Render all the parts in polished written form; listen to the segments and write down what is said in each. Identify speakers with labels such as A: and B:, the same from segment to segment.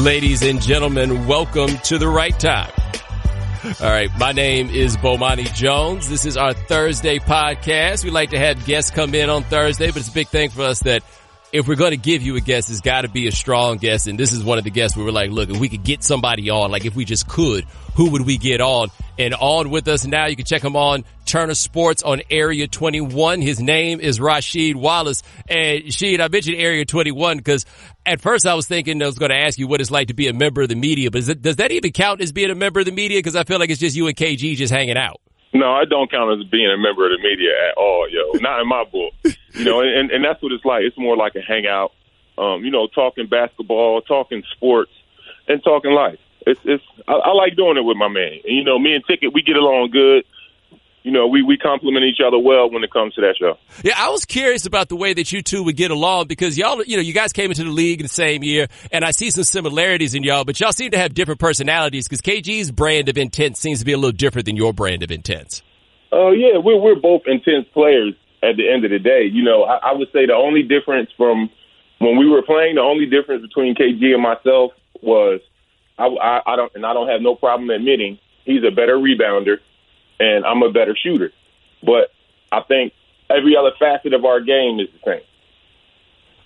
A: Ladies and gentlemen, welcome to the right time. All right, my name is Bomani Jones. This is our Thursday podcast. We like to have guests come in on Thursday, but it's a big thing for us that if we're going to give you a guest, it's got to be a strong guest. And this is one of the guests where we're like, look, if we could get somebody on, like if we just could, who would we get on? And on with us now, you can check him on Turner Sports on Area 21. His name is Rasheed Wallace. And Sheed, I mentioned Area 21 because at first I was thinking I was going to ask you what it's like to be a member of the media. But does that even count as being a member of the media? Because I feel like it's just you and KG just hanging out.
B: No, I don't count as being a member of the media at all, yo. Not in my book. You know, and that's what it's like. It's more like a hangout, talking basketball, talking sports, and talking life. I like doing it with my man. And, me and Ticket, we get along good. We compliment each other well when it comes to that show.
A: Yeah, I was curious about the way that you two would get along because y'all, you guys came into the league in the same year, and I see some similarities in y'all, but y'all seem to have different personalities because KG's brand of intense seems to be a little different than your brand of intense.
B: Oh, yeah, we're both intense players at the end of the day. I would say the only difference from when we were playing, the only difference between KG and myself was I don't have no problem admitting he's a better rebounder and I'm a better shooter. But I think every other facet of our game is the same.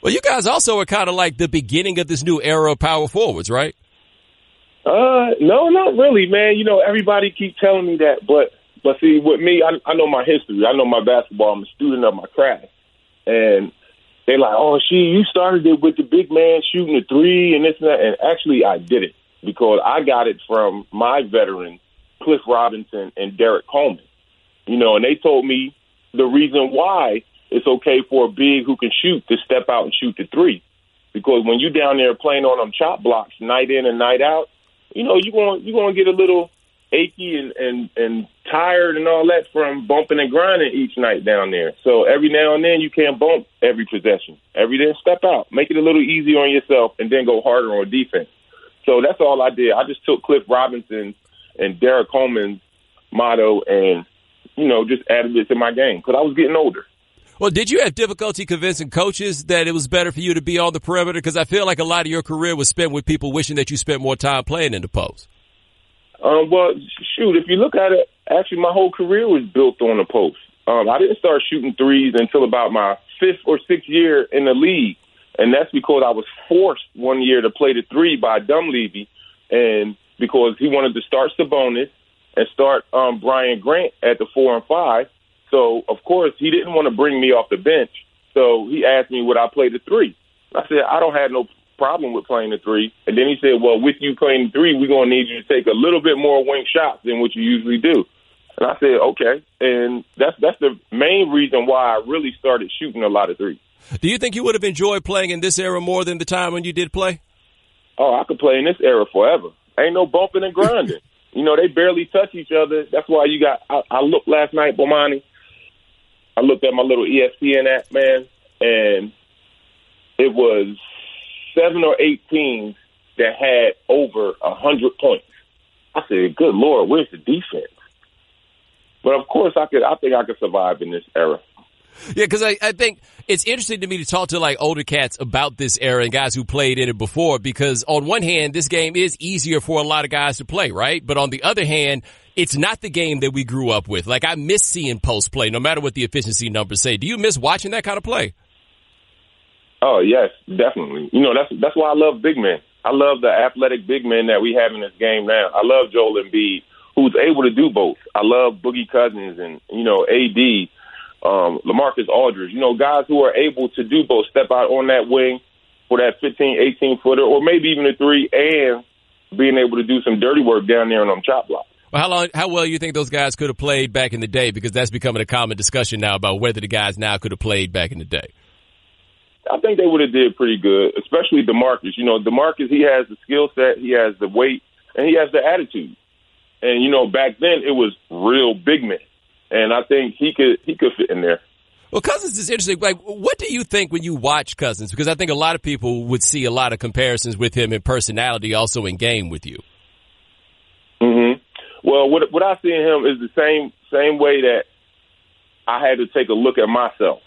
A: Well, you guys also are kind of like the beginning of this new era of power forwards, right?
B: No, not really, man. Everybody keeps telling me that. But see, with me, I know my history. I know my basketball. I'm a student of my craft. And they're like, oh, you started it with the big man shooting the three and this and that. And actually, I did it because I got it from my veterans, Cliff Robinson and Derek Coleman, and they told me the reason why it's okay for a big who can shoot to step out and shoot the three. Because when you down there playing on them chop blocks night in and night out, you're going to get a little achy and tired and all that from bumping and grinding each night down there. So every now and then you can't bump every possession. Every day step out, make it a little easier on yourself, and then go harder on defense. So that's all I did. I just took Cliff Robinson and Derek Coleman's motto and, just added it to my game because I was getting older.
A: Well, did you have difficulty convincing coaches that it was better for you to be on the perimeter? Because I feel like a lot of your career was spent with people wishing that you spent more time playing in the post.
B: Well, shoot, if you look at it, actually my whole career was built on the post. I didn't start shooting threes until about my fifth or sixth year in the league. And that's because I was forced one year to play the three by Dunleavy, and because he wanted to start Sabonis and start Brian Grant at the 4 and 5. So, of course, he didn't want to bring me off the bench. So he asked me would I play the three. I said, I don't have no problem with playing the three. And then he said, well, with you playing the three, we're going to need you to take a little bit more wing shots than what you usually do. And I said, okay. And that's the main reason why I really started shooting a lot of threes.
A: Do you think you would have enjoyed playing in this era more than the time when you did play?
B: Oh, I could play in this era forever. Ain't no bumping and grinding. They barely touch each other. That's why I looked last night, Bomani. I looked at my little ESPN app, man, and it was 7 or 8 teams that had over 100 points. I said, good Lord, where's the defense? But, of course, I think I could survive in this era.
A: Yeah, because I think it's interesting to me to talk to like older cats about this era and guys who played in it before, because on one hand, this game is easier for a lot of guys to play, right? But on the other hand, it's not the game that we grew up with. Like, I miss seeing post play, no matter what the efficiency numbers say. Do you miss watching that kind of play?
B: Oh, yes, definitely. That's why I love big men. I love the athletic big men that we have in this game now. I love Joel Embiid, who's able to do both. I love Boogie Cousins and, AD. LaMarcus Aldridge, guys who are able to do both, step out on that wing for that 15, 18-footer, or maybe even a three, and being able to do some dirty work down there on them chop blocks.
A: Well, how well you think those guys could have played back in the day? Because that's becoming a common discussion now about whether the guys now could have played back in the day.
B: I think they would have did pretty good, especially DeMarcus. DeMarcus, he has the skill set, he has the weight, and he has the attitude. And, back then it was real big men. And I think he could fit in there.
A: Well, Cousins is interesting. Like, what do you think when you watch Cousins? Because I think a lot of people would see a lot of comparisons with him in personality, also in game with you.
B: Mm-hmm. Well, what I see in him is the same way that I had to take a look at myself.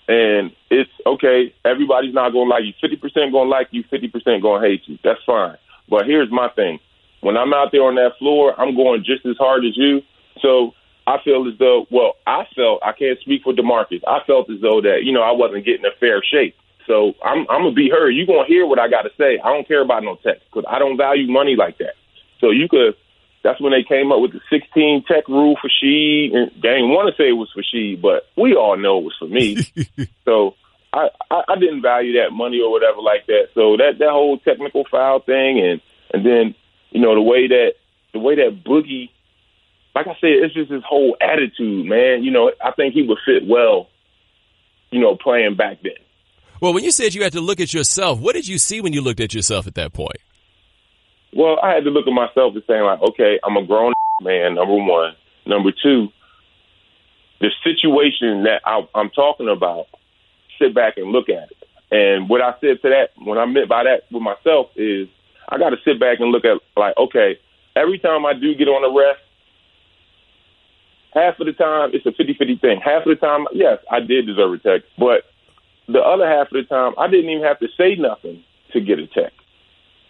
B: And it's okay. Everybody's not going to like you. 50% going to like you. 50% going to hate you. That's fine. But here's my thing. When I'm out there on that floor, I'm going just as hard as you. So I feel as though, I can't speak for DeMarcus. I felt as though that, I wasn't getting a fair shake. So I'm going to be heard. You're going to hear what I got to say. I don't care about no text because I don't value money like that. So that's when they came up with the 16 tech rule for Sheed. And they didn't want to say it was for Sheed, but we all know it was for me. So I didn't value that money or whatever like that. So that whole technical foul thing and then, the way that Boogie, like I said, it's just his whole attitude, man. I think he would fit well, playing back then.
A: Well, when you said you had to look at yourself, what did you see when you looked at yourself at that point?
B: Well, I had to look at myself and saying, like, okay, I'm a grown man, number one. Number two, the situation that I'm talking about, sit back and look at it. And what I said to that, what I meant by that with myself is I got to sit back and look at, like, okay, every time I do get on a ref, half of the time it's a 50-50 thing. Half of the time, yes, I did deserve a tech. But the other half of the time, I didn't even have to say nothing to get a tech.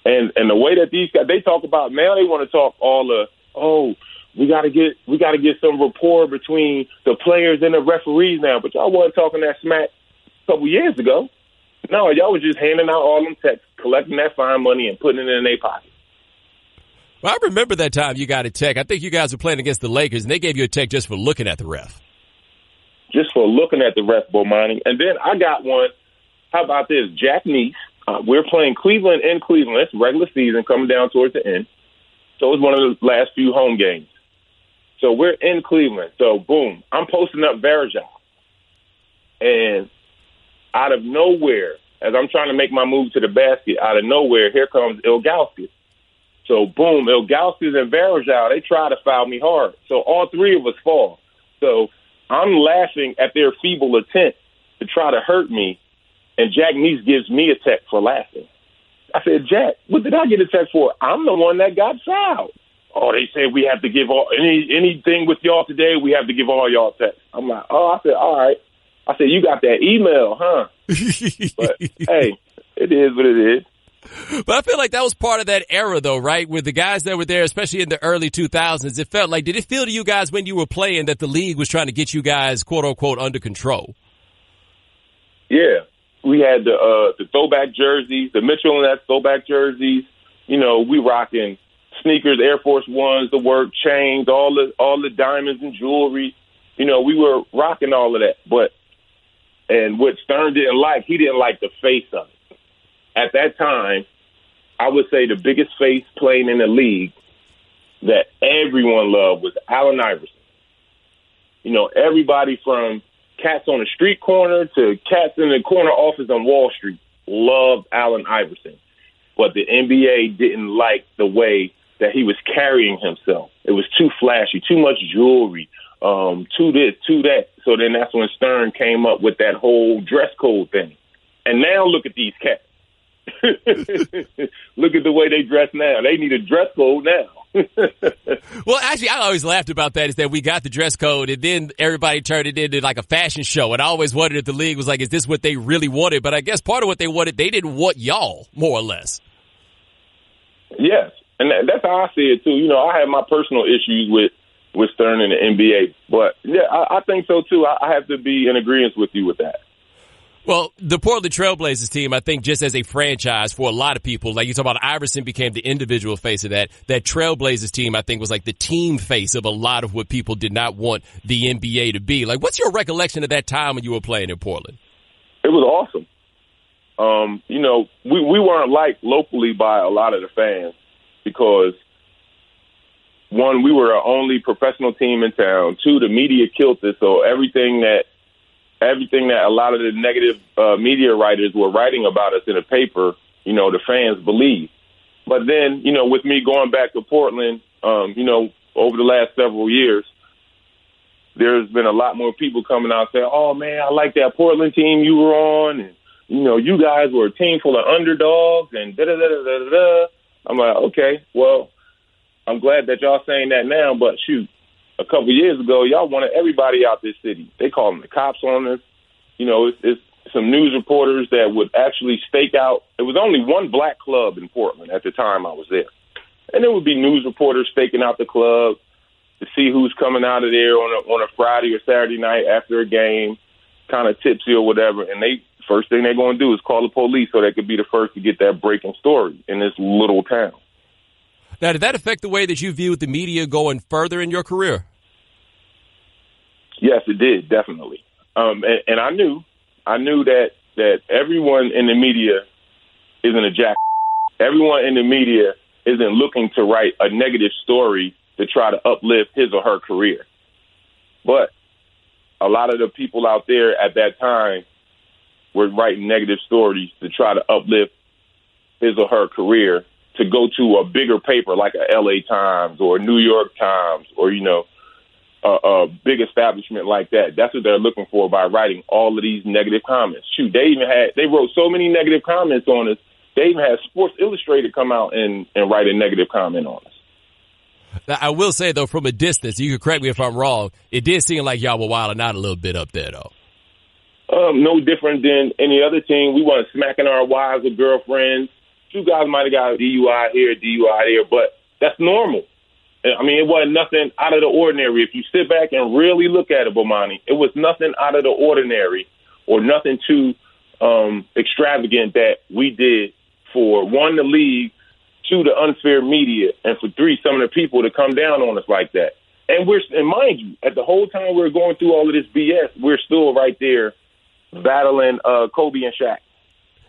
B: And the way that these guys, they talk about now, they want to talk all we got to get some rapport between the players and the referees now. But y'all wasn't talking that smack a couple years ago. No, y'all was just handing out all them texts, collecting that fine money and putting it in their pocket.
A: Well, I remember that time you got a tech. I think you guys were playing against the Lakers, and they gave you a tech just for looking at the ref.
B: Just for looking at the ref, Bomani. And then I got one. How about this? Jack Neese. We're playing Cleveland in Cleveland. It's regular season coming down towards the end. So it's one of the last few home games. So we're in Cleveland. So, boom, I'm posting up Varejao. And out of nowhere, as I'm trying to make my move to the basket, out of nowhere, here comes Ilgauskas. So, boom, Ilgauskas and Varejao, they try to foul me hard. So all three of us fall. So I'm laughing at their feeble attempt to try to hurt me. And Jack Neese gives me a tech for laughing. I said, Jack, what did I get a tech for? I'm the one that got fouled. Oh, they said we have to give anything with y'all today, we have to give all y'all techs. I'm like, I said, all right. I said, you got that email, huh? But, hey, it is what it is.
A: But I feel like that was part of that era, though, right? With the guys that were there, especially in the early 2000s, it felt like, did it feel to you guys when you were playing that the league was trying to get you guys, quote unquote, under control?
B: Yeah. We had the throwback jerseys, the Mitchell and that throwback jerseys. We rocking sneakers, Air Force Ones, the work chains, all the diamonds and jewelry. We were rocking all of that. And what Stern didn't like, he didn't like the face of it. At that time, I would say the biggest face playing in the league that everyone loved was Allen Iverson. Everybody from cats on the street corner to cats in the corner office on Wall Street loved Allen Iverson. But the NBA didn't like the way that he was carrying himself. It was too flashy, too much jewelry, too this, too that. So then that's when Stern came up with that whole dress code thing. And now look at these cats. Look at the way they dress now. They need a dress code now.
A: Well, actually, I always laughed about that is that we got the dress code and then everybody turned it into like a fashion show. And I always wondered if the league was like, is this what they really wanted? But I guess part of what they wanted, they didn't want y'all, more or less.
B: Yes. And that's how I see it, too. I have my personal issues with Stern and the NBA. But, yeah, I think so, too. I have to be in agreement with you with that.
A: Well, the Portland Trailblazers team, I think just as a franchise for a lot of people, like you talk about Iverson became the individual face of that Trailblazers team, I think was like the team face of a lot of what people did not want the NBA to be. Like, what's your recollection of that time when you were playing in Portland?
B: It was awesome. We weren't liked locally by a lot of the fans because, one, we were our only professional team in town. Two, the media killed us, so everything that a lot of the negative media writers were writing about us in the paper, the fans believed. But then, with me going back to Portland, over the last several years, there's been a lot more people coming out saying, oh, man, I like that Portland team you were on. And, you guys were a team full of underdogs and da-da-da-da-da-da. I'm like, okay, well, I'm glad that y'all saying that now, but shoot. A couple years ago, y'all wanted everybody out this city. They calling the cops on us. it's some news reporters that would actually stake out. It was only one black club in Portland at the time I was there. And there would be news reporters staking out the club to see who's coming out of there on a Friday or Saturday night after a game, kind of tipsy or whatever. And first thing they're going to do is call the police so they could be the first to get that breaking story in this little town.
A: Now, did that affect the way that you viewed the media going further in your career?
B: Yes, it did, definitely. And I knew that everyone in the media isn't a jack. Everyone in the media isn't looking to write a negative story to try to uplift his or her career. But a lot of the people out there at that time were writing negative stories to try to uplift his or her career to go to a bigger paper like a LA Times or a New York Times or, a big establishment like that. That's what they're looking for by writing all of these negative comments. Shoot, they wrote so many negative comments on us. They even had Sports Illustrated come out and write a negative comment on us.
A: Now, I will say, though, from a distance, you can correct me if I'm wrong, it did seem like y'all were wilding out a little bit up there, though.
B: No different than any other team. We weren't smacking our wives or girlfriends. Two guys might have got a DUI here, DUI there, but that's normal. I mean, it wasn't nothing out of the ordinary. If you sit back and really look at it, Bomani, it was nothing out of the ordinary or nothing too extravagant that we did for, one, the league, two, the unfair media, and for three, some of the people to come down on us like that. And mind you, at the whole time we're going through all of this BS, we're still right there battling Kobe and Shaq.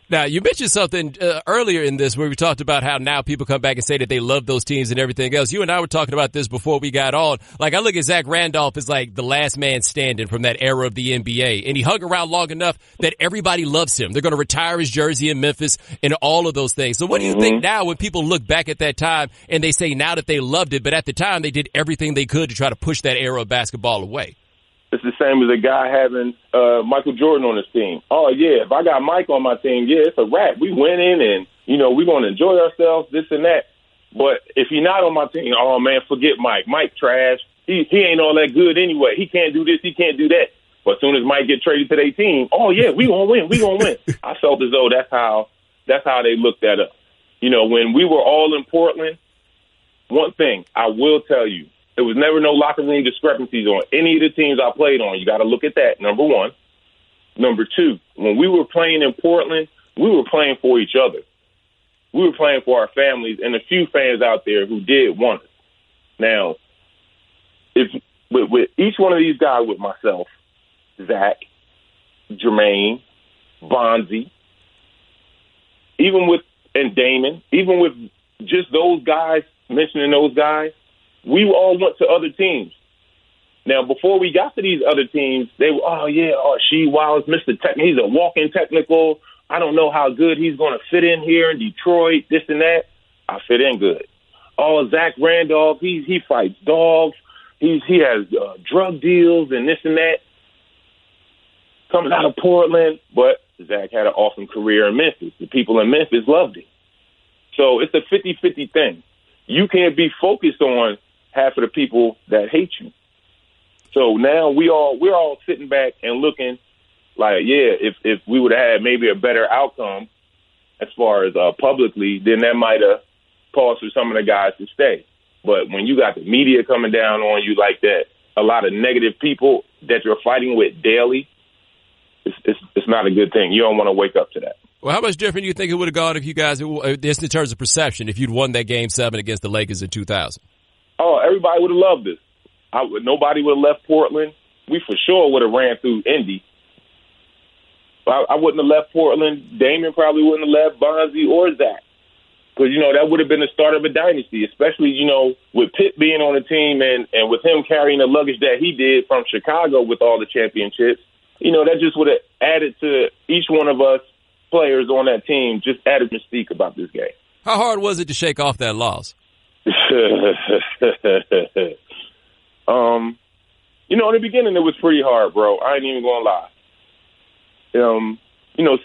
A: Now, you mentioned something earlier in this where we talked about how now people come back and say that they love those teams and everything else. You and I were talking about this before we got on. Like, I look at Zach Randolph as like the last man standing from that era of the NBA, and he hung around long enough that everybody loves him. They're going to retire his jersey in Memphis and all of those things. So what do you think now when people look back at that time and they say now that they loved it, but at the time they did everything they could to try to push that era of basketball away?
B: It's the same as a guy having Michael Jordan on his team. Oh, yeah, if I got Mike on my team, yeah, it's a wrap. We winning and, we're going to enjoy ourselves, this and that. But if he's not on my team, oh, man, forget Mike. Mike trash. He ain't all that good anyway. He can't do this. He can't do that. But as soon as Mike get traded to their team, oh, yeah, we going to win. We going to win. I felt as though that's how they looked at us. When we were all in Portland, one thing I will tell you, there was never no locker room discrepancies on any of the teams I played on. You got to look at that, number one. Number two, when we were playing in Portland, we were playing for each other. We were playing for our families and a few fans out there who did want us. Now, with each one of these guys, with myself, Zach, Jermaine, Bonzi, and Damon, even with just those guys, mentioning those guys, we all went to other teams. Now, before we got to these other teams, they were, Rasheed Wallace, Mr. Technical. He's a walk-in technical. I don't know how good he's going to fit in here in Detroit, this and that. I fit in good. Oh, Zach Randolph, he fights dogs. He has drug deals and this and that. Coming out of Portland, but Zach had an awesome career in Memphis. The people in Memphis loved him. So it's a 50-50 thing. You can't be focused on half of the people that hate you. So now we're all sitting back and looking like, if we would have had maybe a better outcome as far as publicly, then that might have caused for some of the guys to stay. But when you got the media coming down on you like that, a lot of negative people that you're fighting with daily, it's not a good thing. You don't want to wake up to that.
A: Well, how much different do you think it would have gone if you guys, just in terms of perception, if you'd won that Game 7 against the Lakers in 2000?
B: Oh, everybody would have loved this. Nobody would have left Portland. We for sure would have ran through Indy. I wouldn't have left Portland. Damon probably wouldn't have left Bonzi or Zach. Because, that would have been the start of a dynasty, especially, with Pitt being on the team and with him carrying the luggage that he did from Chicago with all the championships. That just would have added to each one of us players on that team, just added mystique about this game.
A: How hard was it to shake off that loss?
B: In the beginning it was pretty hard, bro. I ain't even gonna lie.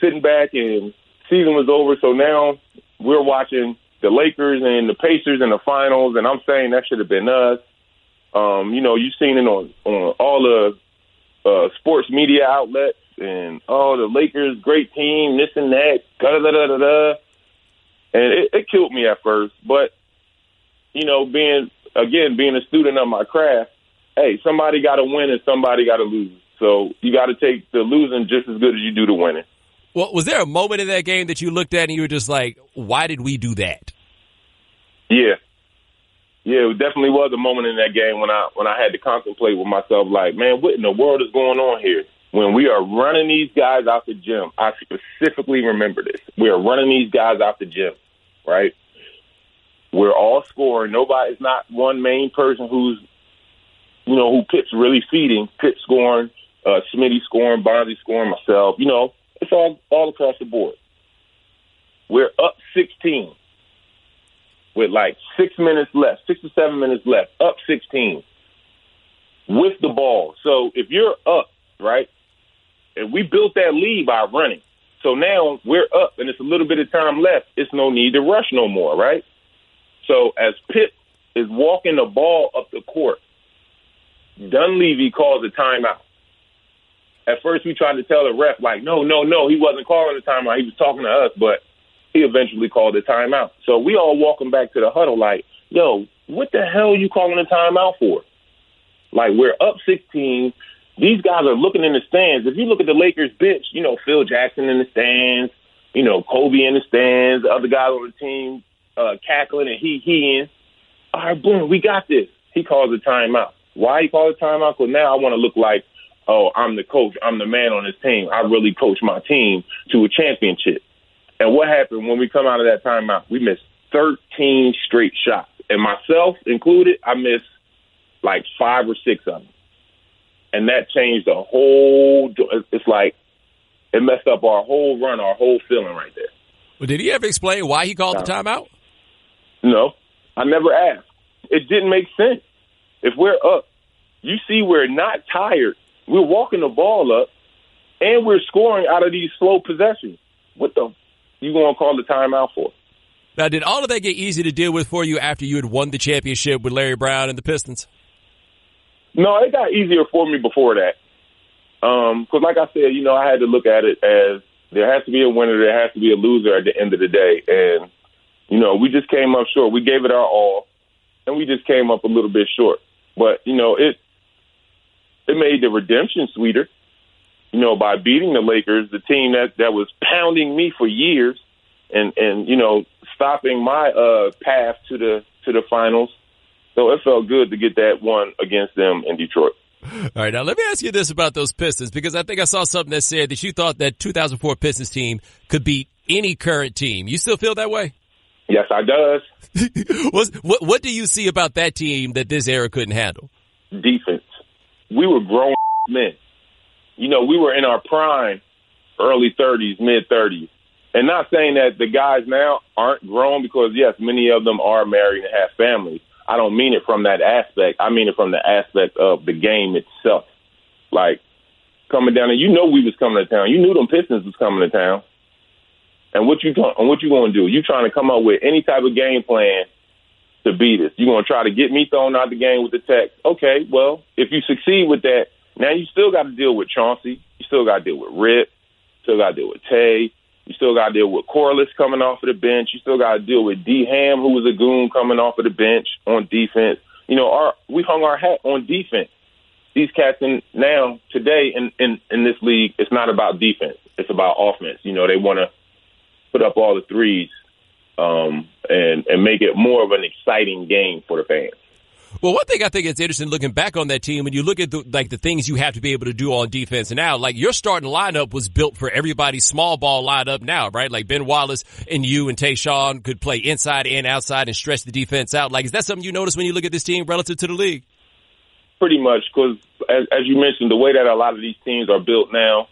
B: Sitting back and season was over, so now we're watching the Lakers and the Pacers in the finals, and I'm saying that should have been us. You've seen it on all the sports media outlets. and, oh, the Lakers, great team, this and that, da-da-da-da-da. And it killed me at first. But, you know, being a student of my craft, hey, somebody got to win and somebody got to lose. So you got to take the losing just as good as you do the winning.
A: Well, was there a moment in that game that you looked at and you were just like, why did we do that?
B: Yeah. Yeah, it definitely was a moment in that game when I had to contemplate with myself, like, man, what in the world is going on here? When we are running these guys out the gym, I specifically remember this. We are running these guys out the gym, right? We're all scoring. It's not one main person who Pip's really feeding. Pip scoring, Smitty scoring, Bonzi scoring, myself. You know, it's all across the board. We're up 16 with like 6 to 7 minutes left, up 16 with the ball. So if you're up, right, and we built that lead by running. So now we're up and it's a little bit of time left. It's no need to rush no more, right? So as Pip is walking the ball up the court, Dunleavy calls a timeout. At first we tried to tell the ref, like, no, he wasn't calling a timeout. He was talking to us, but he eventually called a timeout. So we all walking back to the huddle like, yo, what the hell are you calling a timeout for? Like, we're up 16. These guys are looking in the stands. If you look at the Lakers bench, you know, Phil Jackson in the stands, you know, Kobe in the stands, the other guys on the team cackling and he-heeing. All right, boom, we got this. He calls a timeout. Why he called a timeout? Because now I want to look like, oh, I'm the coach. I'm the man on this team. I really coach my team to a championship. And what happened when we come out of that timeout? We missed 13 straight shots. And myself included, I missed like 5 or 6 of them. And that changed the whole – it's like it messed up our whole run, our whole feeling right there.
A: Well, did he ever explain why he called the timeout?
B: No, I never asked. It didn't make sense. If we're up, you see we're not tired. We're walking the ball up, and we're scoring out of these slow possessions. What the you going to call the timeout for?
A: Now, did all of that get easy to deal with for you after you had won the championship with Larry Brown and the Pistons?
B: No, it got easier for me before that. Because like I said, you know, I had to look at it as there has to be a winner, there has to be a loser at the end of the day. And, you know, we just came up short. We gave it our all, and we just came up a little bit short. But, you know, it made the redemption sweeter, you know, by beating the Lakers, the team that was pounding me for years and you know, stopping my path to the finals. So it felt good to get that one against them in Detroit.
A: All right, now let me ask you this about those Pistons, because I think I saw something that said that you thought that 2004 Pistons team could beat any current team. You still feel that way?
B: Yes, I does.
A: What do you see about that team that this era couldn't handle?
B: Defense. We were grown men. You know, we were in our prime, early 30s, mid-30s. And not saying that the guys now aren't grown, because, yes, many of them are married and have families. I don't mean it from that aspect. I mean it from the aspect of the game itself. Like, coming down, and you know we was coming to town. You knew them Pistons was coming to town. And what you going to do? You trying to come up with any type of game plan to beat us. You going to try to get me thrown out the game with the text. Okay, well, if you succeed with that, now you still got to deal with Chauncey. You still got to deal with Rip. You still got to deal with Tay. You still got to deal with Corliss coming off of the bench. You still got to deal with D. Ham, who was a goon coming off of the bench on defense. You know, we hung our hat on defense. These cats now, today, in this league, it's not about defense. It's about offense. You know, they want to put up all the threes and make it more of an exciting game for the fans.
A: Well, one thing I think it's interesting looking back on that team, when you look at the things you have to be able to do on defense now, like your starting lineup was built for everybody's small ball lineup now, right? Like Ben Wallace and you and Tayshaun could play inside and outside and stretch the defense out. Like, is that something you notice when you look at this team relative to the league?
B: Pretty much, because as you mentioned, the way that a lot of these teams are built now,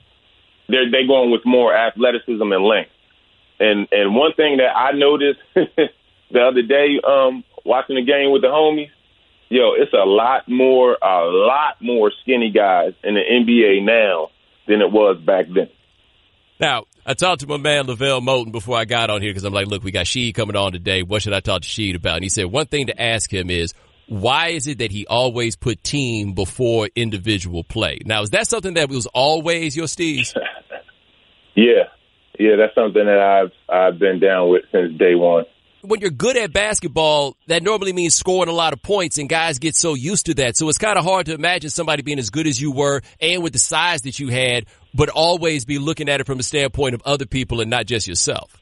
B: they're going with more athleticism and length. And one thing that I noticed the other day, watching the game with the homies, it's a lot more skinny guys in the NBA now than it was back then.
A: Now, I talked to my man LaVelle Moulton before I got on here because I'm like, look, we got Sheed coming on today. What should I talk to Sheed about? And he said one thing to ask him is, Why is it that he always put team before individual play? Now, is that something that was always your steez?
B: Yeah, that's something that I've been down with since day one.
A: When you're good at basketball, that normally means scoring a lot of points, and guys get so used to that. So it's kind of hard to imagine somebody being as good as you were and with the size that you had, but always be looking at it from a standpoint of other people and not just yourself.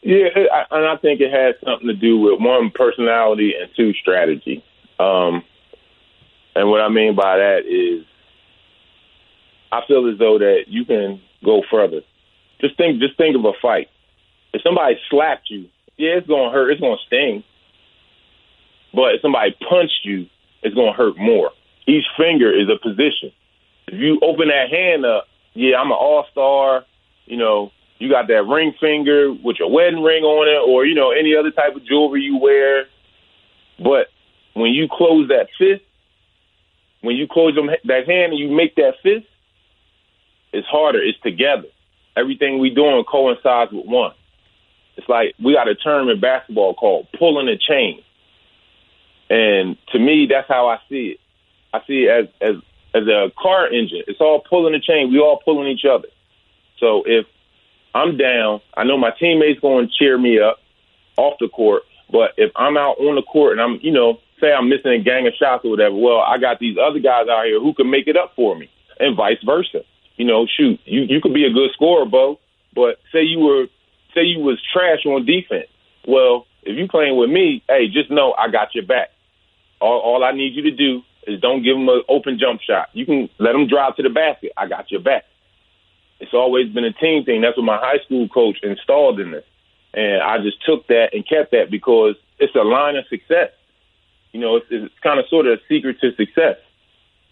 B: Yeah, and I think it has something to do with, one, personality, and two, strategy. And what I mean by that is I feel as though that you can go further. Just think of a fight. If somebody slapped you, yeah, it's going to hurt. It's going to sting. But if somebody punched you, it's going to hurt more. Each finger is a position. If you open that hand up, yeah, I'm an all-star, you got that ring finger with your wedding ring on it or, any other type of jewelry you wear. But when you close that fist, when you close that hand and you make that fist, it's harder. It's together. Everything we doing coincides with one. It's like we got a term in basketball called pulling a chain. And to me, that's how I see it. I see it as a car engine. It's all pulling a chain. We all pulling each other. So if I'm down, I know my teammates going to cheer me up off the court. But if I'm out on the court and I'm, say I'm missing a gang of shots or whatever, well, I got these other guys out here who can make it up for me and vice versa. Shoot, you could be a good scorer, Bo, but say you was trash on defense. Well, if you playing with me, hey, just know I got your back. All I need you to do is don't give them an open jump shot. You can let them drive to the basket. I got your back. It's always been a team thing. That's what my high school coach installed in us. And I just took that and kept that because it's a line of success. It's kind of sort of a secret to success.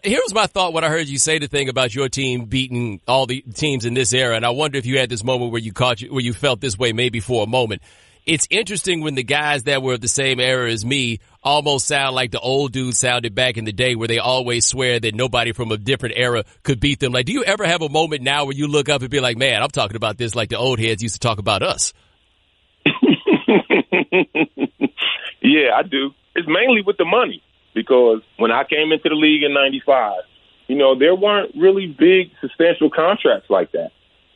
A: Here was my thought when I heard you say the thing about your team beating all the teams in this era, and I wonder if you had this moment where you felt this way maybe for a moment. It's interesting when the guys that were of the same era as me almost sound like the old dudes sounded back in the day where they always swear that nobody from a different era could beat them. Like, do you ever have a moment now where you look up and be like, man, I'm talking about this like the old heads used to talk about us?
B: Yeah, I do. It's mainly with the money. Because when I came into the league in 95, there weren't really big, substantial contracts like that.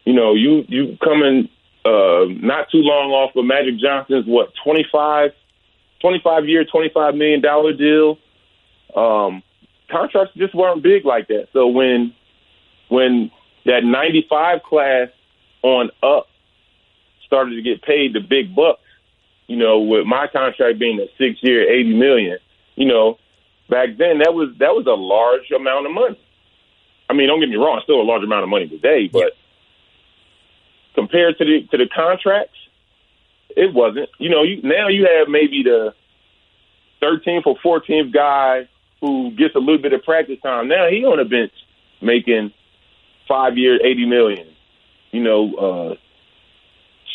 B: You coming not too long off of Magic Johnson's, 25-year, $25 million deal. Contracts just weren't big like that. So when that 95 class on up started to get paid the big bucks, with my contract being a 6-year, $80 million, back then, that was a large amount of money. I mean, don't get me wrong, it's still a large amount of money today, but compared to the contracts, it wasn't. Now you have maybe the 13th or 14th guy who gets a little bit of practice time. Now he on the bench making 5 years, $80 million.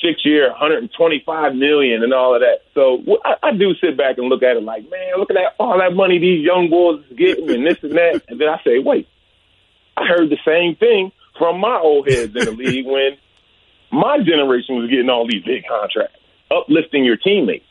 B: 6 year, $125 million and all of that. So I do sit back and look at it like, man, look at all that money these young boys is getting and this and that. And then I say, wait, I heard the same thing from my old heads in the league when my generation was getting all these big contracts, uplifting your teammates.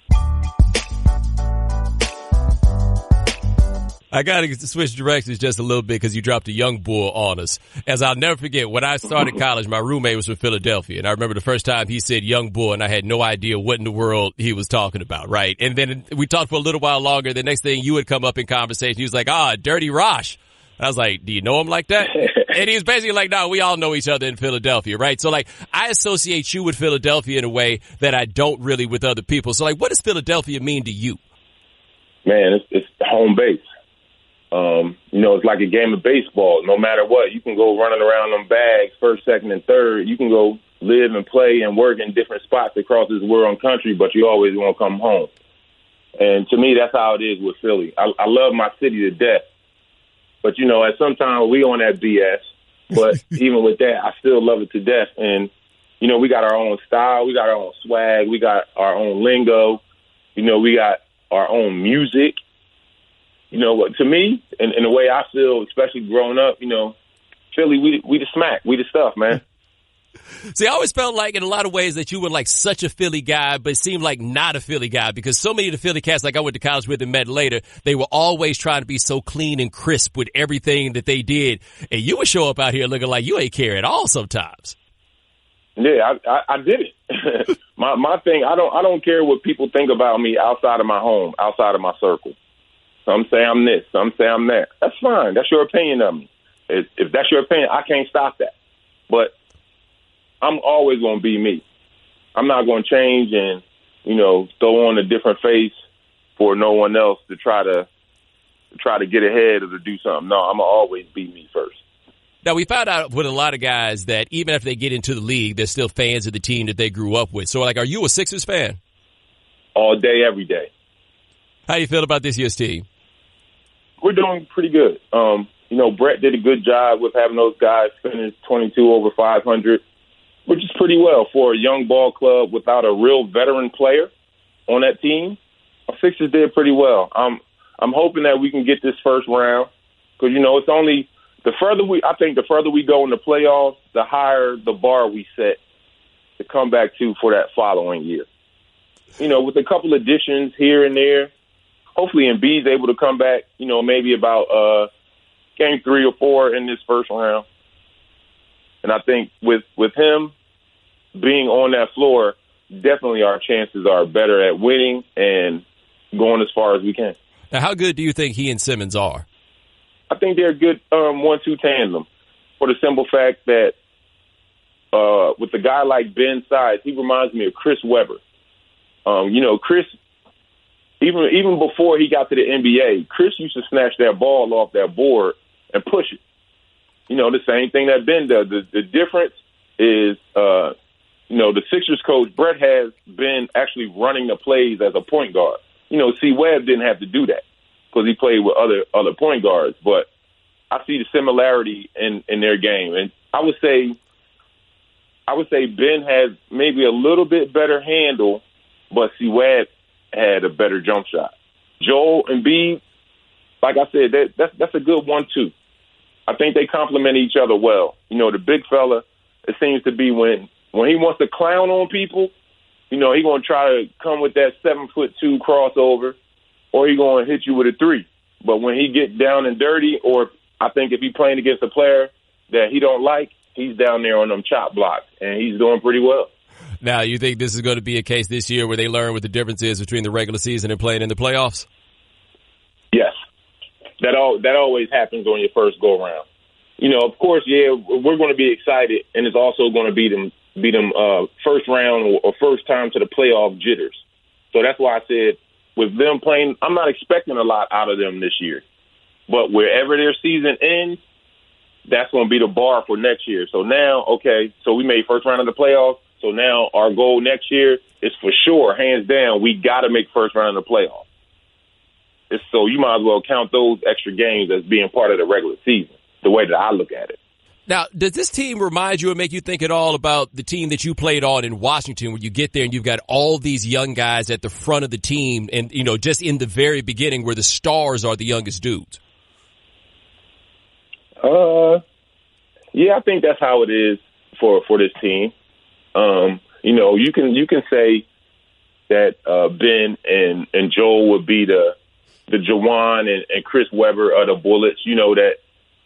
A: I got to switch directions just a little bit because you dropped a young bull on us. As I'll never forget, when I started college, my roommate was from Philadelphia. And I remember the first time he said young bull, and I had no idea what in the world he was talking about, right? And then we talked for a little while longer. The next thing you would come up in conversation, he was like, Dirty Rosh. I was like, do you know him like that? And he was basically like, no, we all know each other in Philadelphia, right? So, like, I associate you with Philadelphia in a way that I don't really with other people. So, like, what does Philadelphia mean to you?
B: Man, it's home base. It's like a game of baseball. No matter what, you can go running around them bags, first, second, and third. You can go live and play and work in different spots across this world and country, but you always want to come home. And to me, that's how it is with Philly. I love my city to death. But, at some time we on that BS. But even with that, I still love it to death. And, we got our own style. We got our own swag. We got our own lingo. We got our own music. To me, and the way I feel, especially growing up, Philly, we the smack. We the stuff, man.
A: See, I always felt like in a lot of ways that you were like such a Philly guy, but it seemed like not a Philly guy because so many of the Philly cats, like I went to college with and met later, they were always trying to be so clean and crisp with everything that they did. And you would show up out here looking like you ain't care at all sometimes.
B: Yeah, I did it. my thing, I don't care what people think about me outside of my home, outside of my circle. Some say I'm this, some say I'm that. That's fine. That's your opinion of me. If that's your opinion, I can't stop that. But I'm always going to be me. I'm not going to change and, throw on a different face for no one else to try to get ahead or to do something. No, I'm going to always be me first.
A: Now, we found out with a lot of guys that even after they get into the league, they're still fans of the team that they grew up with. So, are you a Sixers fan?
B: All day, every day.
A: How do you feel about this year's team?
B: We're doing pretty good. Brett did a good job with having those guys finish 22 over 500, which is pretty well for a young ball club without a real veteran player on that team. Our Sixers did pretty well. I'm hoping that we can get this first round because, it's only the further we go in the playoffs, the higher the bar we set to come back to for that following year. With a couple additions here and there, hopefully Embiid's able to come back, maybe about game 3 or 4 in this first round. And I think with him being on that floor, definitely our chances are better at winning and going as far as we can.
A: Now, how good do you think he and Simmons are?
B: I think they're a good 1-2 tandem for the simple fact that with a guy like Ben Sides, he reminds me of Chris Webber. Chris, even before he got to the NBA, Chris used to snatch that ball off that board and push it. The same thing that Ben does. The difference is, the Sixers coach, Brett, has been actually running the plays as a point guard. C. Webb didn't have to do that because he played with other point guards. But I see the similarity in their game. And I would say Ben has maybe a little bit better handle, but C. Webb had a better jump shot. Joel and Embiid, like I said, that's a good 1-2. I think they complement each other well. The big fella, it seems to be when he wants to clown on people, he's going to try to come with that 7'2" crossover, or he's going to hit you with a 3. But when he gets down and dirty, or I think if he's playing against a player that he don't like, he's down there on them chop blocks, and he's doing pretty well.
A: Now, you think this is going to be a case this year where they learn what the difference is between the regular season and playing in the playoffs?
B: Yes. That always happens on your first go-around. Of course, yeah, we're going to be excited, and it's also going to be them first round or first time to the playoff jitters. So that's why I said with them playing, I'm not expecting a lot out of them this year. But wherever their season ends, that's going to be the bar for next year. So now, okay, so we made first round of the playoffs. So now our goal next year is for sure, hands down, we got to make first round of the playoffs. So you might as well count those extra games as being part of the regular season, the way that I look at it.
A: Now, does this team remind you or make you think at all about the team that you played on in Washington when you get there and you've got all these young guys at the front of the team and, just in the very beginning where the stars are the youngest dudes?
B: Yeah, I think that's how it is for this team. You can say that Ben and Joel would be the Jawan and Chris Webber are the Bullets, that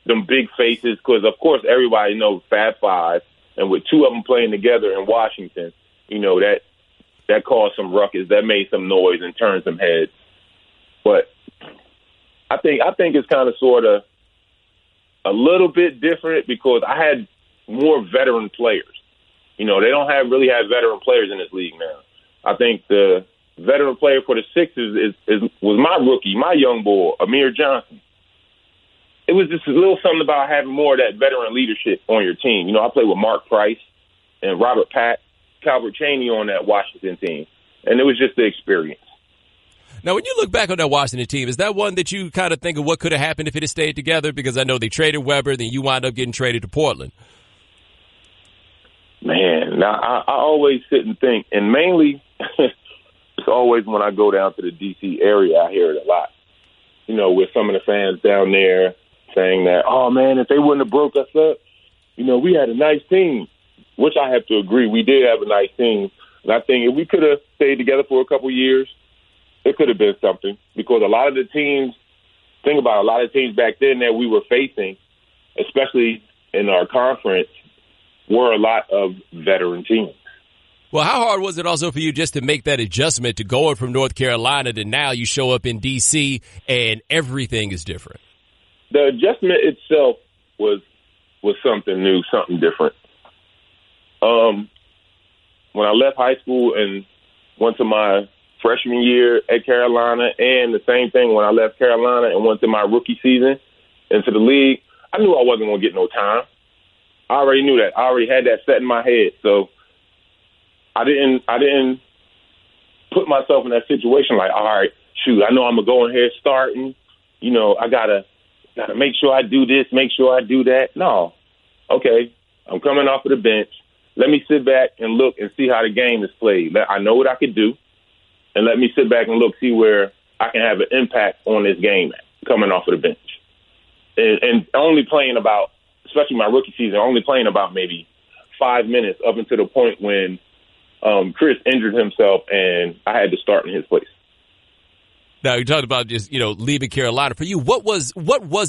B: them big faces, because, of course, everybody knows Fab Five, and with two of them playing together in Washington, that caused some ruckus, that made some noise and turned some heads. But I think it's kind of sort of a little bit different because I had more veteran players. They don't really have veteran players in this league now. I think the veteran player for the Sixers was my rookie, my young boy, Amir Johnson. It was just a little something about having more of that veteran leadership on your team. I played with Mark Price and Robert Pack, Calvert Chaney on that Washington team, and it was just the experience.
A: Now, when you look back on that Washington team, is that one that you kind of think of what could have happened if it had stayed together? Because I know they traded Weber, then you wound up getting traded to Portland.
B: Man, now I always sit and think, and mainly it's always when I go down to the D.C. area, I hear it a lot. With some of the fans down there saying that, oh, man, if they wouldn't have broke us up, we had a nice team. which I have to agree, we did have a nice team. And I think if we could have stayed together for a couple years, it could have been something. Because a lot of the teams back then that we were facing, especially in our conference, were a lot of veteran teams.
A: Well, how hard was it also for you just to make that adjustment to going from North Carolina to now you show up in D.C. and everything is different?
B: The adjustment itself was something new, something different. When I left high school and went to my freshman year at Carolina, and the same thing when I left Carolina and went to my rookie season into the league, I knew I wasn't going to get no time. I already knew that. I already had that set in my head. So I didn't put myself in that situation like, all right, shoot, I know I'm going to go in here starting. You know, I gotta make sure I do this, make sure I do that. No. Okay, I'm coming off of the bench. Let me sit back and look and see how the game is played. I know what I could do, and let me sit back and look, see where I can have an impact on this game coming off of the bench. And only playing about, especially my rookie season, only playing about maybe 5 minutes up until the point when Chris injured himself and I had to start in his place.
A: Now, you talked about just, leaving Carolina. For you, what was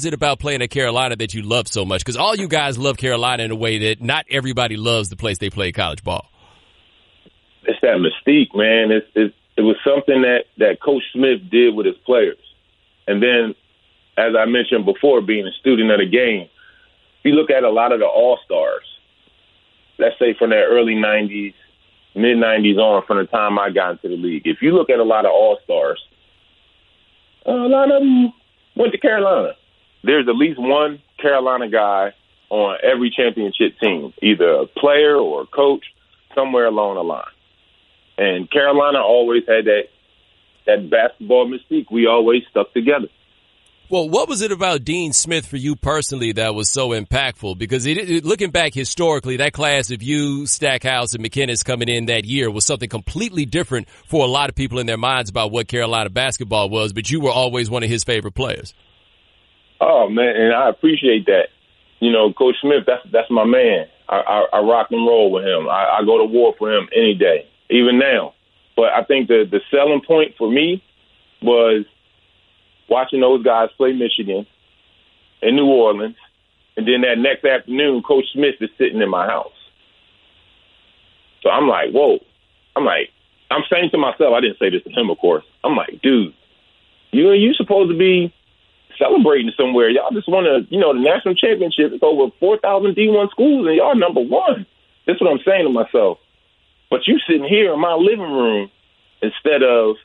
A: it about playing at Carolina that you loved so much? Because all you guys love Carolina in a way that not everybody loves the place they play college ball.
B: It's that mystique, man. It was something that Coach Smith did with his players. And then, as I mentioned before, being a student of the game, if you look at a lot of the All-Stars, let's say from that early 90s, mid-90s on, from the time I got into the league, if you look at a lot of All-Stars, a lot of them went to Carolina. There's at least one Carolina guy on every championship team, either a player or a coach, somewhere along the line. And Carolina always had that basketball mystique. We always stuck together.
A: Well, what was it about Dean Smith for you personally that was so impactful? Because looking back historically, that class of you, Stackhouse, and McKinnis coming in that year was something completely different for a lot of people in their minds about what Carolina basketball was, but you were always one of his favorite players.
B: Oh, man, and I appreciate that. Coach Smith, that's my man. I rock and roll with him. I go to war for him any day, even now. But I think the selling point for me was watching those guys play Michigan and New Orleans, and then that next afternoon, Coach Smith is sitting in my house. So I'm like, whoa. I'm saying to myself, I didn't say this to him, of course. I'm like, dude, you supposed to be celebrating somewhere. Y'all just won the national championship. It's over 4,000 D1 schools, and y'all number one. That's what I'm saying to myself. But you sitting here in my living room instead of,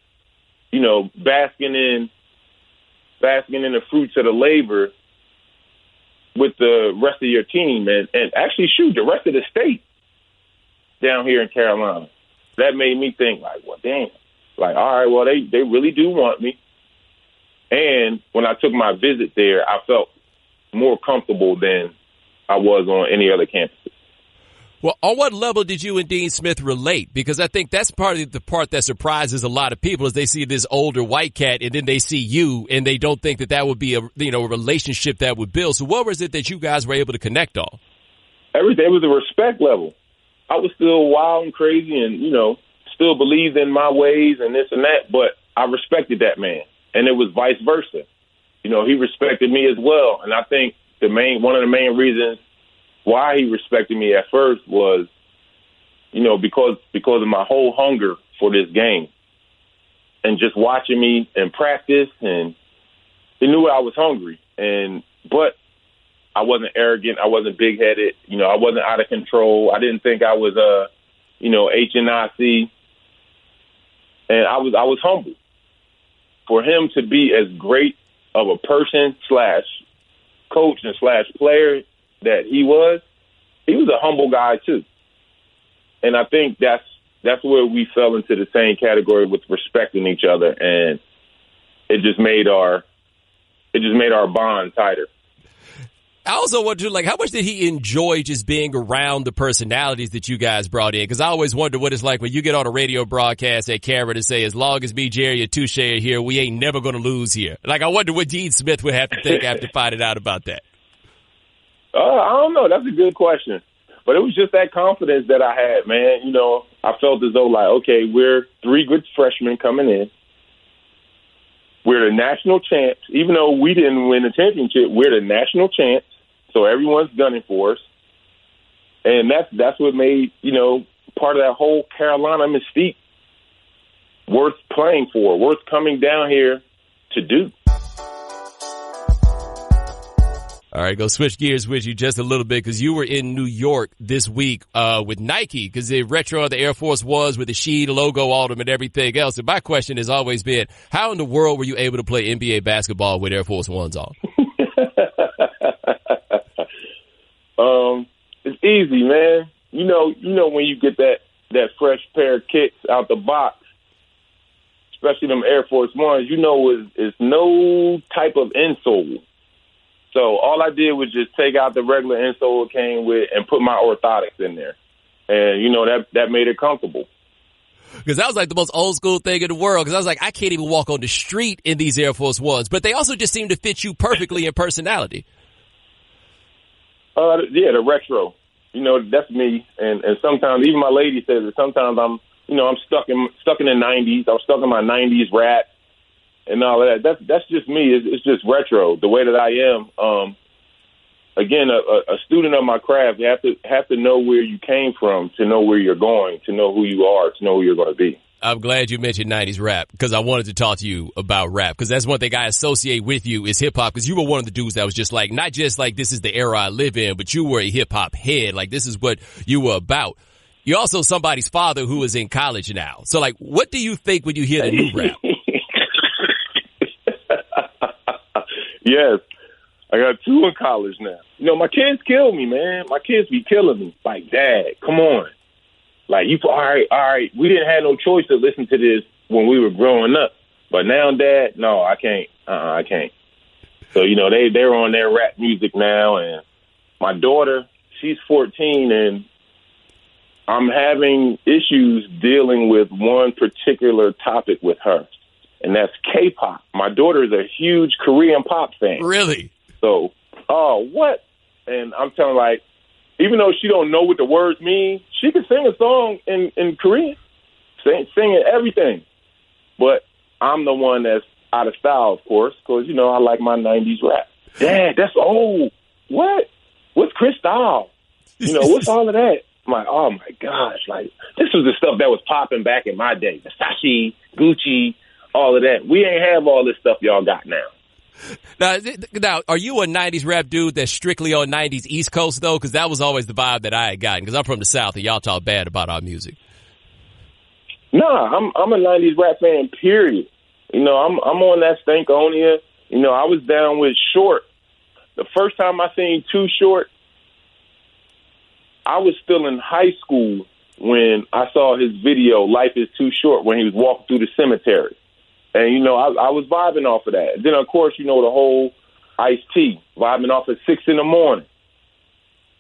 B: basking in the fruits of the labor with the rest of your team and actually, the rest of the state down here in Carolina. That made me think, well, damn. All right, well, they really do want me. And when I took my visit there, I felt more comfortable than I was on any other campus.
A: Well, on what level did you and Dean Smith relate? Because I think that's part of the part that surprises a lot of people is they see this older white cat and then they see you and they don't think that would be a relationship that would build. So what was it that you guys were able to connect on?
B: Everything was a respect level. I was still wild and crazy and, still believed in my ways and this and that, but I respected that man. And it was vice versa. He respected me as well. And I think one of the main reasons why he respected me at first was, because of my whole hunger for this game and just watching me in practice. And he knew I was hungry. But I wasn't arrogant. I wasn't big headed. I wasn't out of control. I didn't think I was, HNIC. And I was humble. For him to be as great of a person / coach and / player that he was a humble guy too. And I think that's where we fell into the same category with respecting each other, and it just made our bond tighter.
A: I also wonder, how much did he enjoy just being around the personalities that you guys brought in? Because I always wonder what it's like when you get on a radio broadcast at Cameron and say, as long as me, Jerry, and Touche are here, we ain't never going to lose here. I wonder what Dean Smith would have to think after finding out about that.
B: I don't know. That's a good question. But it was just that confidence that I had, man. You know, I felt as though, like, okay, we're 3 good freshmen coming in. We're the national champs. Even though we didn't win the championship, we're the national champs. So everyone's gunning for us. And that's what made, you know, part of that whole Carolina mystique worth playing for, worth coming down here to do.
A: All right, go switch gears with you just a little bit because you were in New York this week with Nike because the retro of the Air Force Ones with the Sheed logo on them and everything else. And my question has always been, how in the world were you able to play NBA basketball with Air Force Ones on?
B: It's easy, man. You know when you get that fresh pair of kicks out the box, especially them Air Force Ones, you know it's no type of insole. So all I did was just take out the regular insole it came with and put my orthotics in there. And, you know, that made it comfortable.
A: Because that was like the most old school thing in the world. Because I was like, I can't even walk on the street in these Air Force Ones. But they also just seem to fit you perfectly in personality.
B: Yeah, the retro. You know, that's me. And sometimes, even my lady says that sometimes I'm stuck in the 90s. I'm stuck in my 90s rap. And all of that. That's just me. It's just retro, the way that I am. Again, a student of my craft, you have to know where you came from to know where you're going, to know who you are, to know who you're going to be.
A: I'm glad you mentioned 90s rap because I wanted to talk to you about rap because that's one thing I associate with you is hip hop because you were one of the dudes that was just like, not just like this is the era I live in, but you were a hip hop head. Like this is what you were about. You're also somebody's father who is in college now. So like, what do you think when you hear the new rap?
B: Yes, I got 2 in college now. You know, my kids kill me, man. My kids be killing me. Like, Dad, come on. Like, all right. We didn't have no choice to listen to this when we were growing up. But now, Dad, no, I can't. I can't. So, you know, they're on their rap music now. And my daughter, she's 14, and I'm having issues dealing with one particular topic with her. And that's K-pop. My daughter is a huge Korean pop fan.
A: Really? So,
B: what? And I'm telling her, like, even though she don't know what the words mean, she can sing a song in Korean, singing everything. But I'm the one that's out of style, of course, because, you know, I like my 90s rap. Dad, that's old. What? What's Cristal? You know, what's all of that? I'm like, oh, my gosh. Like, this was the stuff that was popping back in my day. Versace, Gucci, all of that. We ain't have all this stuff y'all got now.
A: Now, are you a 90s rap dude that's strictly on 90s East Coast, though? Because that was always the vibe that I had gotten, because I'm from the South, and y'all talk bad about our music.
B: Nah, I'm a 90s rap fan, period. You know, I'm on that Stankonia. You know, I was down with Short. The first time I seen Too Short, I was still in high school when I saw his video, Life is Too Short, when he was walking through the cemetery. And, you know, I was vibing off of that. Then, of course, you know, the whole Ice-T, vibing off at 6 a.m.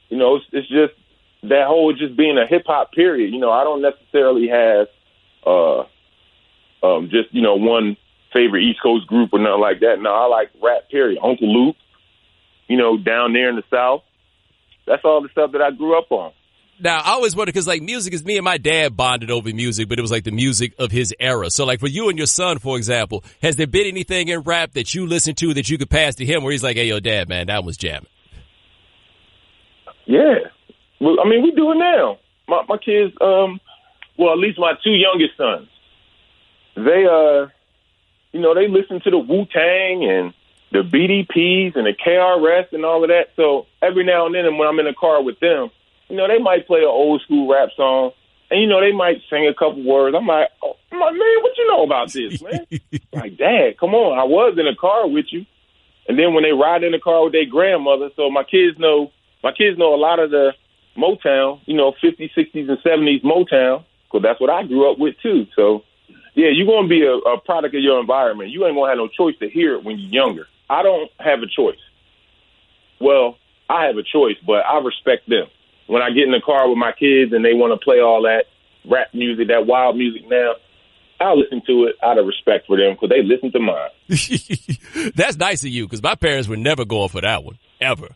B: You know, it's just that whole just being a hip-hop period. You know, I don't necessarily have just, you know, one favorite East Coast group or nothing like that. No, I like rap, period. Uncle Luke, you know, down there in the South. That's all the stuff that I grew up on.
A: Now, I always wonder, because, like, music is, me and my dad bonded over music, but it was, like, the music of his era. So, like, for you and your son, for example, has there been anything in rap that you listen to that you could pass to him where he's like, hey, yo, Dad, man, that was jamming?
B: Yeah. Well, I mean, we do it now. My kids, well, at least my 2 youngest sons, they, you know, they listen to the Wu-Tang and the BDPs and the KRS and all of that. So every now and then when I'm in the car with them, you know, they might play an old school rap song, and, you know, they might sing a couple words. I'm like, man, what you know about this, man? Like, Dad, come on. I was in a car with you. And then when they ride in the car with their grandmother, so my kids know a lot of the Motown, you know, 50s, 60s, and 70s Motown, because that's what I grew up with, too. So, yeah, you're going to be a product of your environment. You ain't going to have no choice to hear it when you're younger. I don't have a choice. Well, I have a choice, but I respect them. When I get in the car with my kids and they want to play all that rap music, that wild music now, I'll listen to it out of respect for them because they listen to mine.
A: That's nice of you because my parents were never going for that one, ever.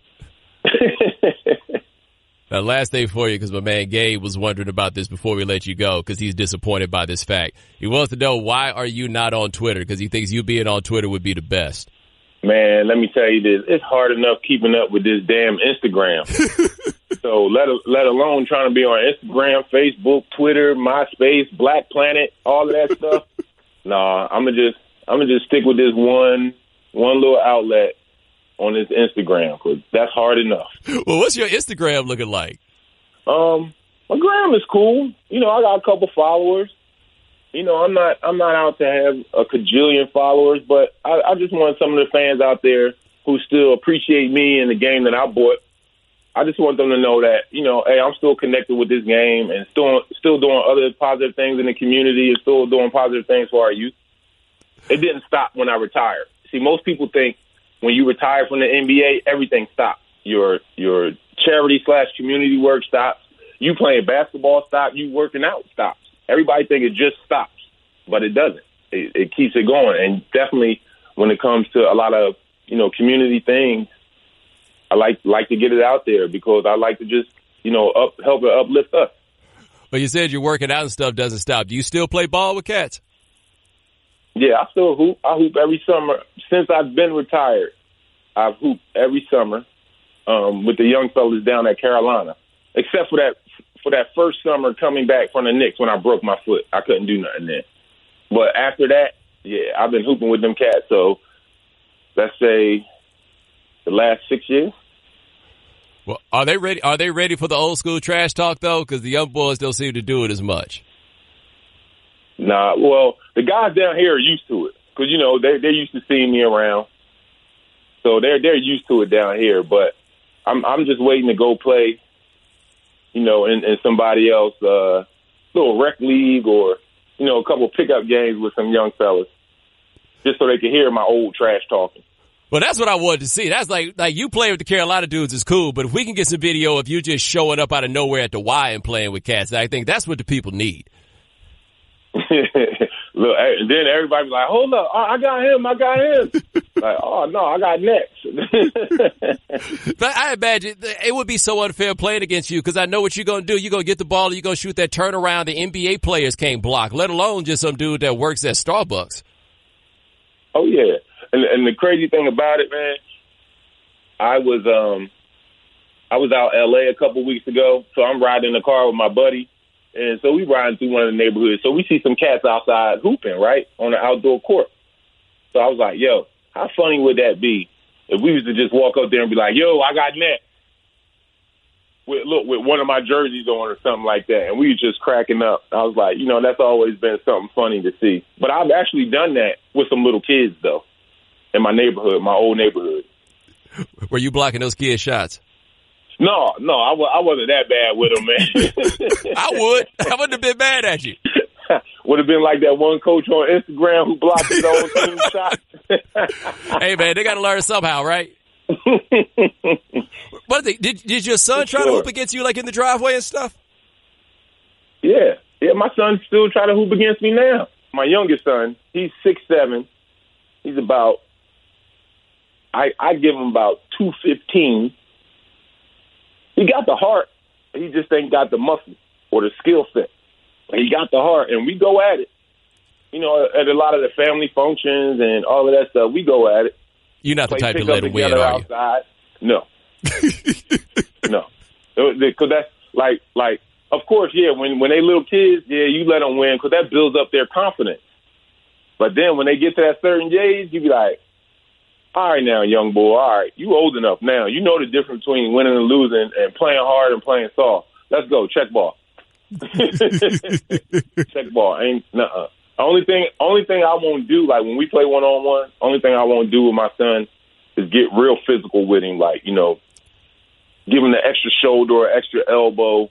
A: Now, last thing for you, because my man Gabe was wondering about this before we let you go, because he's disappointed by this fact. He wants to know, why are you not on Twitter? Because he thinks you being on Twitter would be the best.
B: Man, let me tell you this. It's hard enough keeping up with this damn Instagram. So let alone trying to be on Instagram, Facebook, Twitter, MySpace, Black Planet, all of that stuff. Nah, I'm gonna just stick with this one little outlet on this Instagram, because that's hard enough.
A: Well, what's your Instagram looking like?
B: My gram is cool. You know, I got a couple followers. You know, I'm not out to have a cajillion followers, but I just want some of the fans out there who still appreciate me and the game that I bought. I just want them to know that, you know, hey, I'm still connected with this game and still doing other positive things in the community and still doing positive things for our youth. It didn't stop when I retired. See, most people think when you retire from the NBA, everything stops. Your charity/community work stops. You playing basketball stops. You working out stops. Everybody think it just stops, but it doesn't. It keeps it going. And definitely when it comes to a lot of, you know, community things, I like to get it out there because I like to just, you know, help it uplift us.
A: But you said you're working out and stuff doesn't stop. Do you still play ball with cats?
B: Yeah, I still hoop. I hoop every summer. Since I've been retired, I've hooped every summer with the young fellas down at Carolina, except for that first summer coming back from the Knicks when I broke my foot. I couldn't do nothing then. But after that, yeah, I've been hooping with them cats. So let's say the last 6 years.
A: Well, are they ready? Are they ready for the old school trash talk though? Because the young boys don't seem to do it as much.
B: Nah, well, the guys down here are used to it because, you know, they're used to seeing me around. So they're used to it down here. But I'm just waiting to go play, you know, in somebody else, little rec league or, you know, a couple pickup games with some young fellas just so they can hear my old trash talking.
A: Well, that's what I wanted to see. That's like you playing with the Carolina dudes is cool, but if we can get some video of you just showing up out of nowhere at the Y and playing with cats, I think that's what the people need.
B: Look, and then everybody be like, hold up, I got him. Like, oh, no, I got next.
A: But I imagine it would be so unfair playing against you because I know what you're going to do. You're going to get the ball and you're going to shoot that turnaround the NBA players can't block, let alone just some dude that works at Starbucks.
B: Oh, yeah. And the crazy thing about it, man, I was out L.A. a couple weeks ago, so I'm riding in the car with my buddy, and so we riding through one of the neighborhoods. So we see some cats outside hooping, right, on the outdoor court. So I was like, yo, how funny would that be if we was to just walk up there and be like, yo, I got next. With one of my jerseys on or something like that, and we were just cracking up. I was like, you know, that's always been something funny to see. But I've actually done that with some little kids, though. In my neighborhood, my old neighborhood.
A: Were you blocking those kids' shots?
B: No, I wasn't that bad with them, man.
A: I wouldn't have been mad at you.
B: Would have been like that one coach on Instagram who blocked his own team shots.
A: Hey, man, they got to learn somehow, right? What did your son try to hoop against you, like in the driveway and stuff?
B: Yeah, my son still try to hoop against me now. My youngest son, he's 6'7". He's about, I give him about 215. He got the heart. He just ain't got the muscle or the skill set. He got the heart, and we go at it. You know, at a lot of the family functions and all of that stuff, we go at it.
A: You're not the type to let him win, are you?
B: Outside. No. No. Because that's like, of course, yeah, when they little kids, yeah, you let them win because that builds up their confidence. But then when they get to that certain age, you be like, all right now, young boy, all right, you old enough now. You know the difference between winning and losing and playing hard and playing soft. Let's go, check ball. Check ball. Ain't nuh-uh. Only thing I won't do, like when we play one-on-one, only thing I won't do with my son is get real physical with him, like, you know, give him the extra shoulder or extra elbow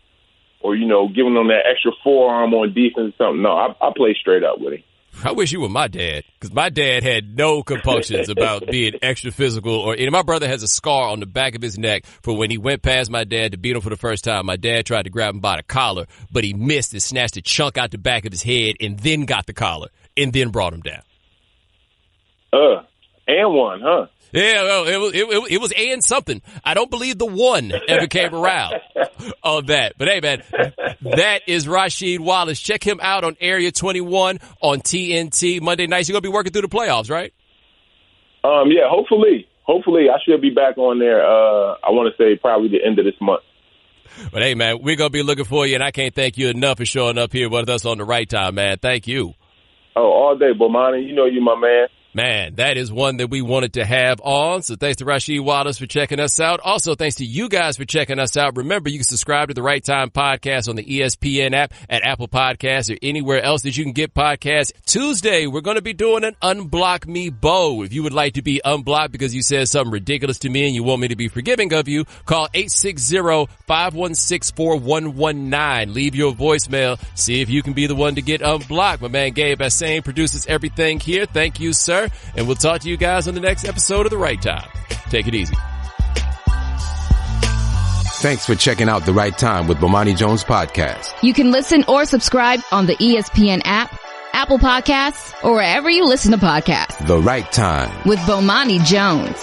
B: or, you know, giving him that extra forearm on defense or something. No, I play straight up with him.
A: I wish you were my dad, because my dad had no compunctions about being extra physical. Or my brother has a scar on the back of his neck for when he went past my dad to beat him for the first time. My dad tried to grab him by the collar, but he missed and snatched a chunk out the back of his head and then got the collar and then brought him down.
B: And one, huh?
A: Yeah, well, it was and something. I don't believe the one ever came around on that. But hey, man, that is Rasheed Wallace. Check him out on Area 21 on TNT Monday nights. You're going to be working through the playoffs, right?
B: Yeah, hopefully. Hopefully, I should be back on there, I want to say probably the end of this month.
A: But hey, man, we're going to be looking for you, and I can't thank you enough for showing up here with us on the right time, man. Thank you.
B: Oh, all day, Bomani. You know you my man.
A: Man, that is one that we wanted to have on. So thanks to Rasheed Wallace for checking us out. Also, thanks to you guys for checking us out. Remember, you can subscribe to the Right Time Podcast on the ESPN app, at Apple Podcasts, or anywhere else that you can get podcasts. Tuesday, we're going to be doing an Unblock Me Bo. If you would like to be unblocked because you said something ridiculous to me and you want me to be forgiving of you, call 860-516-4119. Leave your voicemail. See if you can be the one to get unblocked. My man Gabe Bassane produces everything here. Thank you, sir. And we'll talk to you guys on the next episode of The Right Time. Take it easy.
C: Thanks for checking out The Right Time with Bomani Jones podcast.
D: You can listen or subscribe on the ESPN app, Apple Podcasts, or wherever you listen to podcasts.
C: The Right Time
D: with Bomani Jones.